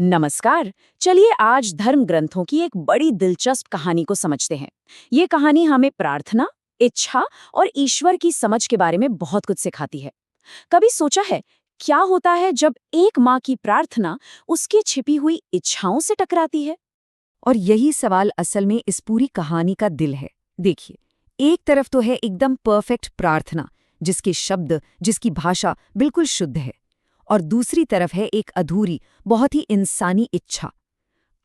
नमस्कार। चलिए आज धर्म ग्रंथों की एक बड़ी दिलचस्प कहानी को समझते हैं। ये कहानी हमें प्रार्थना, इच्छा और ईश्वर की समझ के बारे में बहुत कुछ सिखाती है। कभी सोचा है क्या होता है जब एक माँ की प्रार्थना उसकी छिपी हुई इच्छाओं से टकराती है? और यही सवाल असल में इस पूरी कहानी का दिल है। देखिए, एक तरफ तो है एकदम परफेक्ट प्रार्थना, जिसके शब्द, जिसकी भाषा बिल्कुल शुद्ध है, और दूसरी तरफ है एक अधूरी, बहुत ही इंसानी इच्छा।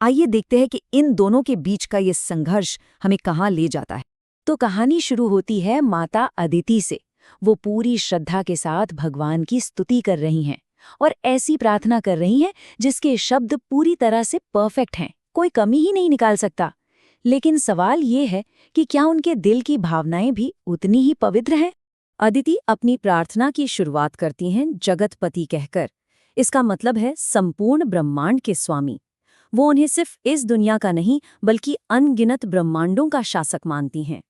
आइए देखते हैं कि इन दोनों के बीच का ये संघर्ष हमें कहाँ ले जाता है। तो कहानी शुरू होती है माता अदिति से। वो पूरी श्रद्धा के साथ भगवान की स्तुति कर रही हैं और ऐसी प्रार्थना कर रही हैं जिसके शब्द पूरी तरह से परफेक्ट हैं, कोई कमी ही नहीं निकाल सकता। लेकिन सवाल ये है कि क्या उनके दिल की भावनाएं भी उतनी ही पवित्र हैं? अदिति अपनी प्रार्थना की शुरुआत करती हैं जगतपति कहकर। इसका मतलब है संपूर्ण ब्रह्मांड के स्वामी। वो उन्हें सिर्फ इस दुनिया का नहीं बल्कि अनगिनत ब्रह्मांडों का शासक मानती हैं।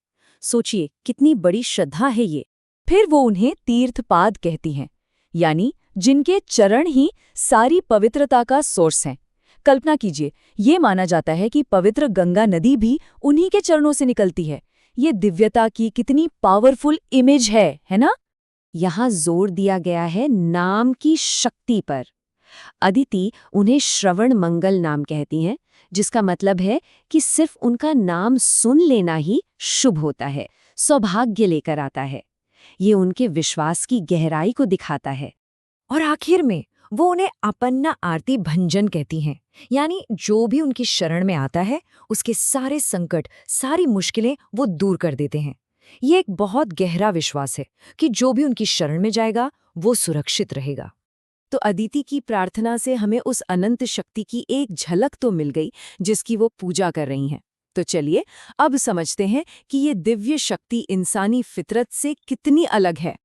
सोचिए कितनी बड़ी श्रद्धा है ये। फिर वो उन्हें तीर्थपाद कहती हैं, यानी जिनके चरण ही सारी पवित्रता का सोर्स हैं। कल्पना कीजिए, ये माना जाता है कि पवित्र गंगा नदी भी उन्हीं के चरणों से निकलती है। ये दिव्यता की कितनी पावरफुल इमेज है ना? यहाँ जोर दिया गया है नाम की शक्ति पर। अदिति उन्हें श्रवण मंगल नाम कहती हैं, जिसका मतलब है कि सिर्फ उनका नाम सुन लेना ही शुभ होता है, सौभाग्य लेकर आता है। ये उनके विश्वास की गहराई को दिखाता है। और आखिर में वो उन्हें अपन्ना आरती भंजन कहती हैं, यानी जो भी उनकी शरण में आता है उसके सारे संकट, सारी मुश्किलें वो दूर कर देते हैं। ये एक बहुत गहरा विश्वास है कि जो भी उनकी शरण में जाएगा वो सुरक्षित रहेगा। तो अदिति की प्रार्थना से हमें उस अनंत शक्ति की एक झलक तो मिल गई जिसकी वो पूजा कर रही हैं। तो चलिए अब समझते हैं कि ये दिव्य शक्ति इंसानी फितरत से कितनी अलग है।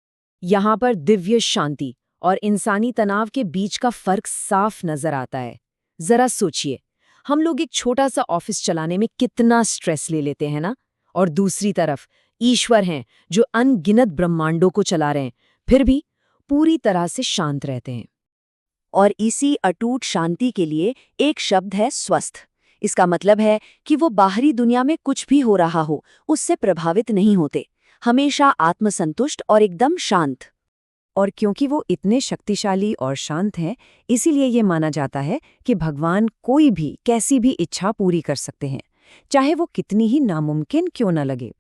यहाँ पर दिव्य शांति और इंसानी तनाव के बीच का फर्क साफ नजर आता है। जरा सोचिए, हम लोग एक छोटा सा ऑफिस चलाने में कितना स्ट्रेस ले लेते हैं ना, और दूसरी तरफ ईश्वर हैं जो अनगिनत ब्रह्मांडों को चला रहे हैं, फिर भी पूरी तरह से शांत रहते हैं। और इसी अटूट शांति के लिए एक शब्द है स्वस्थ। इसका मतलब है कि वो बाहरी दुनिया में कुछ भी हो रहा हो उससे प्रभावित नहीं होते, हमेशा आत्मसंतुष्ट और एकदम शांत। और क्योंकि वो इतने शक्तिशाली और शांत हैं, इसीलिए ये माना जाता है कि भगवान कोई भी कैसी भी इच्छा पूरी कर सकते हैं, चाहे वो कितनी ही नामुमकिन क्यों न लगे।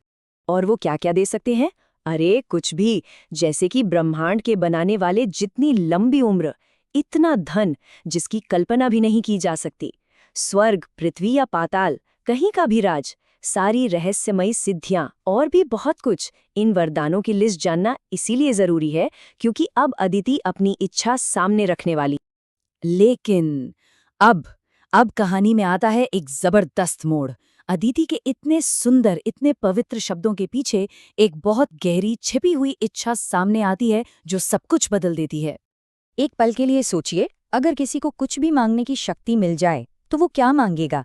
और वो क्या क्या दे सकते हैं? अरे कुछ भी, जैसे कि ब्रह्मांड के बनाने वाले जितनी लंबी उम्र, इतना धन जिसकी कल्पना भी नहीं की जा सकती, स्वर्ग, पृथ्वी या पाताल, कहीं का भी राज, सारी रहस्यमयी सिद्धियां और भी बहुत कुछ। इन वरदानों की लिस्ट जानना इसीलिए जरूरी है क्योंकि अब अदिति अपनी इच्छा सामने रखने वाली। लेकिन अब कहानी में आता है एक जबरदस्त मोड़। अदिति के इतने सुंदर, इतने पवित्र शब्दों के पीछे एक बहुत गहरी छिपी हुई इच्छा सामने आती है जो सब कुछ बदल देती है। एक पल के लिए सोचिए, अगर किसी को कुछ भी मांगने की शक्ति मिल जाए तो वो क्या मांगेगा?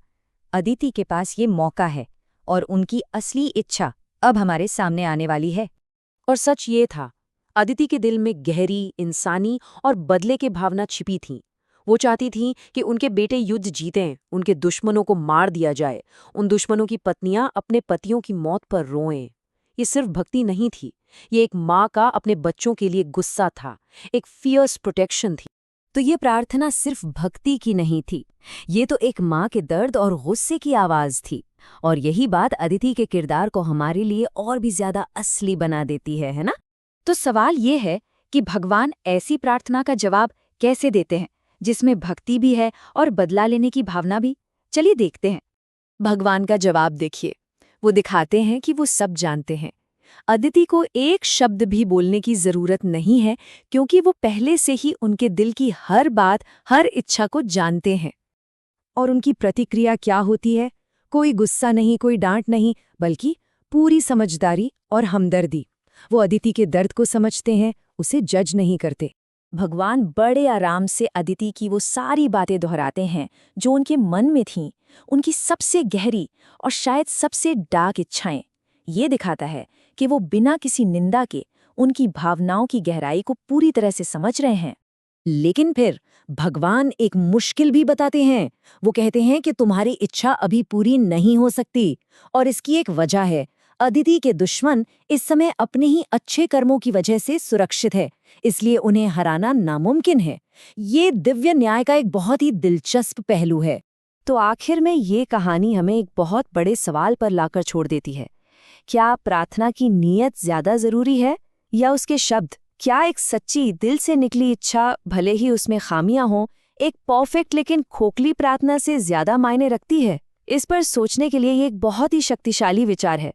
अदिति के पास ये मौका है और उनकी असली इच्छा अब हमारे सामने आने वाली है। और सच ये था, अदिति के दिल में गहरी, इंसानी और बदले की भावना छिपी थी। वो चाहती थी कि उनके बेटे युद्ध जीतें, उनके दुश्मनों को मार दिया जाए, उन दुश्मनों की पत्नियां अपने पतियों की मौत पर रोएं। ये सिर्फ भक्ति नहीं थी, ये एक माँ का अपने बच्चों के लिए गुस्सा था, एक फियर्स प्रोटेक्शन थी। तो ये प्रार्थना सिर्फ भक्ति की नहीं थी, ये तो एक माँ के दर्द और गुस्से की आवाज़ थी। और यही बात अदिति के किरदार को हमारे लिए और भी ज्यादा असली बना देती है ना? तो सवाल ये है कि भगवान ऐसी प्रार्थना का जवाब कैसे देते हैं जिसमें भक्ति भी है और बदला लेने की भावना भी? चलिए देखते हैं। भगवान का जवाब देखिए। वो दिखाते हैं कि वो सब जानते हैं। अदिति को एक शब्द भी बोलने की जरूरत नहीं है क्योंकि वो पहले से ही उनके दिल की हर बात, हर इच्छा को जानते हैं। और उनकी प्रतिक्रिया क्या होती है? कोई गुस्सा नहीं, कोई डांट नहीं, बल्कि पूरी समझदारी और हमदर्दी। वो अदिति के दर्द को समझते हैं, उसे जज नहीं करते। भगवान बड़े आराम से अदिति की वो सारी बातें दोहराते हैं जो उनके मन में थीं, उनकी सबसे गहरी और शायद सबसे डार्क इच्छाएं। ये दिखाता है कि वो बिना किसी निंदा के उनकी भावनाओं की गहराई को पूरी तरह से समझ रहे हैं। लेकिन फिर भगवान एक मुश्किल भी बताते हैं। वो कहते हैं कि तुम्हारी इच्छा अभी पूरी नहीं हो सकती, और इसकी एक वजह है। अदिति के दुश्मन इस समय अपने ही अच्छे कर्मों की वजह से सुरक्षित है, इसलिए उन्हें हराना नामुमकिन है। ये दिव्य न्याय का एक बहुत ही दिलचस्प पहलू है। तो आखिर में ये कहानी हमें एक बहुत बड़े सवाल पर लाकर छोड़ देती है। क्या प्रार्थना की नीयत ज्यादा जरूरी है या उसके शब्द? क्या एक सच्ची दिल से निकली इच्छा, भले ही उसमें खामियां हों, एक परफेक्ट लेकिन खोखली प्रार्थना से ज्यादा मायने रखती है? इस पर सोचने के लिए ये एक बहुत ही शक्तिशाली विचार है।